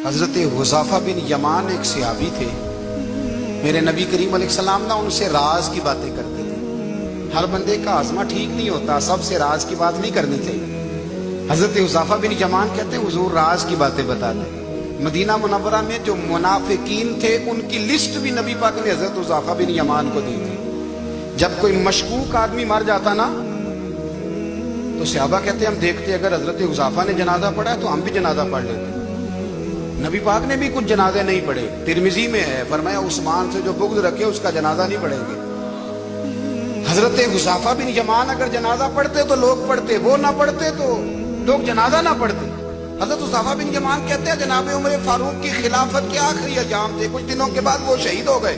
حضرت حذیفہ بن یمان ایک صحابی تھے، میرے نبی کریم علیہ السلام نا ان سے راز کی باتیں کرتے تھے۔ ہر بندے کا آزما ٹھیک نہیں ہوتا، سب سے راز کی بات نہیں کرنی چاہیے۔ حضرت حذیفہ بن یمان کہتے ہیں حضور راز کی باتیں بتا دیں۔ مدینہ منورہ میں جو منافقین تھے ان کی لسٹ بھی نبی پاک نے حضرت حذیفہ بن یمان کو دی تھی۔ جب کوئی مشکوک آدمی مر جاتا نا تو صحابہ کہتے ہیں ہم دیکھتے اگر حضرت حذیفہ نے جنازہ پڑھا ہے تو ہم بھی جنازہ پڑھ لیتے۔ نبی پاک نے بھی کچھ جنازے نہیں پڑھے، ترمذی میں ہے، فرمایا عثمان سے جو بغض رکھے اس کا جنازہ نہیں پڑھیں گے۔ حضرت حذیفہ بن یمان اگر جنازہ پڑھتے تو لوگ پڑھتے، وہ نہ پڑھتے تو لوگ جنازہ نہ پڑھتے۔ حضرت حذیفہ بن یمان کہتے ہیں جناب عمر فاروق کی خلافت کے آخری ایام تھے، کچھ دنوں کے بعد وہ شہید ہو گئے۔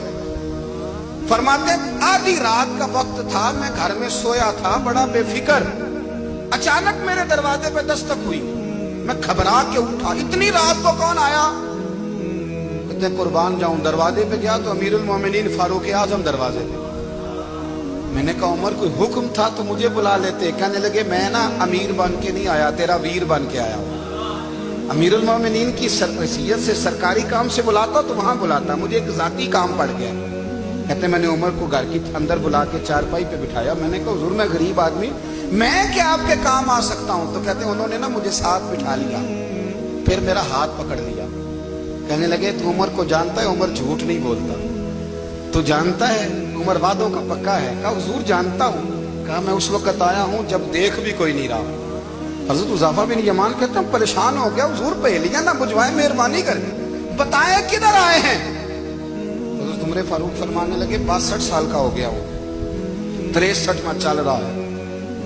فرماتے ہیں آدھی رات کا وقت تھا، میں گھر میں سویا تھا بڑا بے فکر، اچانک میرے دروازے پہ دستک ہوئی، میں گھبرا کے اٹھا، اتنی رات کو کون آیا؟ کہتے ہیں قربان جاؤں، دروازے پہ گیا تو امیر المومنین فاروق اعظم دروازے پہ۔ میں نے کہا عمر کوئی حکم تھا تو مجھے بلا لیتے۔ کہنے لگے میں نا امیر بن کے نہیں آیا، تیرا ویر بن کے آیا ہوں۔ امیر المومنین کی حیثیت سے سرکاری کام سے بلاتا تو وہاں بلاتا، مجھے ایک ذاتی کام پڑ گیا۔ کہتے میں نے عمر کو گھر کی اندر بلا کے چارپائی پہ بٹھایا، میں نے کہا حضور میں غریب آدمی، میں کیا آپ کے کام آ سکتا ہوں؟ تو کہتے ہیں انہوں نے نا مجھے ساتھ بٹھا لیا، پھر میرا ہاتھ پکڑ لیا، کہنے لگے تو عمر کو جانتا ہے؟ عمر جھوٹ نہیں بولتا، تو جانتا ہے عمر وعدوں کا پکا ہے؟ کہا حضور جانتا ہوں۔ کہا میں اس وقت آیا ہوں جب دیکھ بھی کوئی نہیں رہا۔ حضرت حذیفہ بن یمان کہتے ہیں پریشان ہو گیا، حضور پہلیاں نہ بجھوائے، مہربانی کر کے بتائیں کدھر آئے ہیں؟ حضرت عمر فاروق فرمانے لگے 62 سال کا ہو گیا ہوں، 63 میں چل رہا ہے،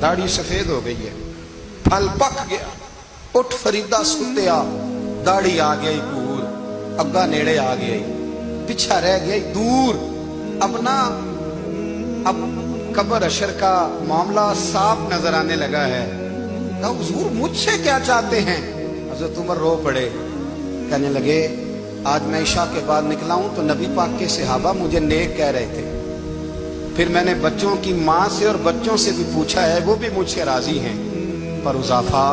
داڑھی سفید ہو گئی ہے، پھل پک گیا، اٹھ فریدہ ستیا، داڑھی آ گئی پور، اگا نیڑے آ گئی، پیچھا رہ گئی دور، اب قبر اشر کا معاملہ صاف نظر آنے لگا ہے۔ کہا حضور مجھ سے کیا چاہتے ہیں؟ حضرت عمر رو پڑے، کہنے لگے آج میں عشاء کے بعد نکلا ہوں تو نبی پاک کے صحابہ مجھے نیک کہہ رہے تھے، پھر میں نے بچوں کی ماں سے اور بچوں سے بھی پوچھا ہے، وہ بھی مجھ سے راضی ہیں، پر حذیفہ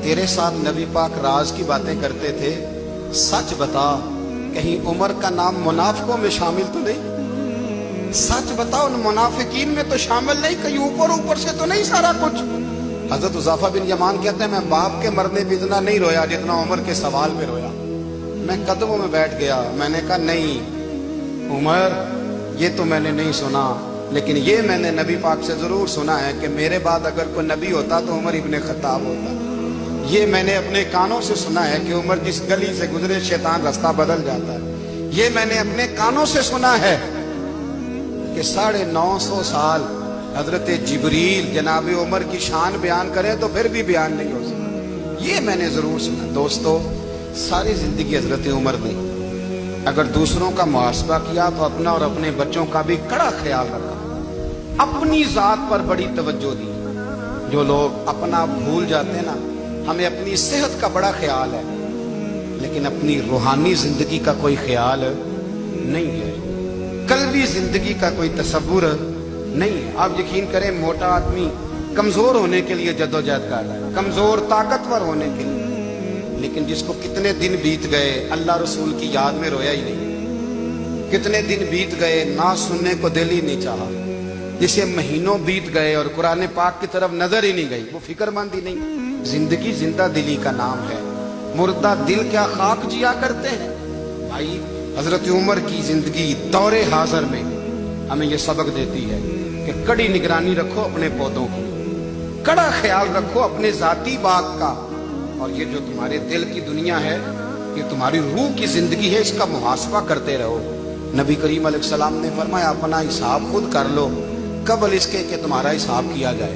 تیرے ساتھ نبی پاک راز کی باتیں کرتے تھے، سچ بتا کہیں عمر کا نام منافقوں میں شامل تو نہیں؟ سچ بتا ان منافقین میں تو شامل نہیں، کہیں اوپر سے تو نہیں سارا کچھ؟ حضرت حذیفہ بن یمان کہتے ہیں میں باپ کے مرنے پہ اتنا نہیں رویا جتنا عمر کے سوال پہ رویا۔ میں قدموں میں بیٹھ گیا، میں نے کہا نہیں عمر یہ تو میں نے نہیں سنا، لیکن یہ میں نے نبی پاک سے ضرور سنا ہے کہ میرے بعد اگر کوئی نبی ہوتا تو عمر ابن خطاب ہوتا۔ یہ میں نے اپنے کانوں سے سنا ہے کہ عمر جس گلی سے گزرے شیطان رستہ بدل جاتا ہے۔ یہ میں نے اپنے کانوں سے سنا ہے کہ 950 سال حضرت جبریل جناب عمر کی شان بیان کریں تو پھر بھی بیان نہیں ہو سکتا، یہ میں نے ضرور سنا۔ دوستو ساری زندگی حضرت عمر نے اگر دوسروں کا محاسبہ کیا تو اپنا اور اپنے بچوں کا بھی کڑا خیال رکھا، اپنی ذات پر بڑی توجہ دی۔ جو لوگ اپنا بھول جاتے ہیں نا، ہمیں اپنی صحت کا بڑا خیال ہے لیکن اپنی روحانی زندگی کا کوئی خیال نہیں ہے، قلبی زندگی کا کوئی تصور نہیں ہے۔ آپ یقین کریں موٹا آدمی کمزور ہونے کے لیے جدوجہد کر رہا ہے، کمزور طاقتور ہونے کے لیے، لیکن جس کو کتنے دن بیت گئے اللہ رسول کی یاد میں رویا ہی نہیں، کتنے دن بیت گئے نہ سننے کو دل ہی نہیں چاہا، جسے مہینوں بیت گئے اور قرآن پاک کی طرف نظر ہی نہیں گئی، وہ فکر مند ہی نہیں۔ زندگی زندہ دلی کا نام ہے، مردہ دل کیا خاک جیا کرتے ہیں؟ بھائی حضرت عمر کی زندگی دور حاضر میں ہمیں یہ سبق دیتی ہے کہ کڑی نگرانی رکھو اپنے پودوں کی، کڑا خیال رکھو اپنے ذاتی باغ کا، اور یہ جو تمہارے دل کی دنیا ہے یہ تمہاری روح کی زندگی ہے، اس کا محاسبہ کرتے رہو۔ نبی کریم علیہ السلام نے فرمایا اپنا حساب خود کر لو قبل اس کے کہ تمہارا حساب کیا جائے۔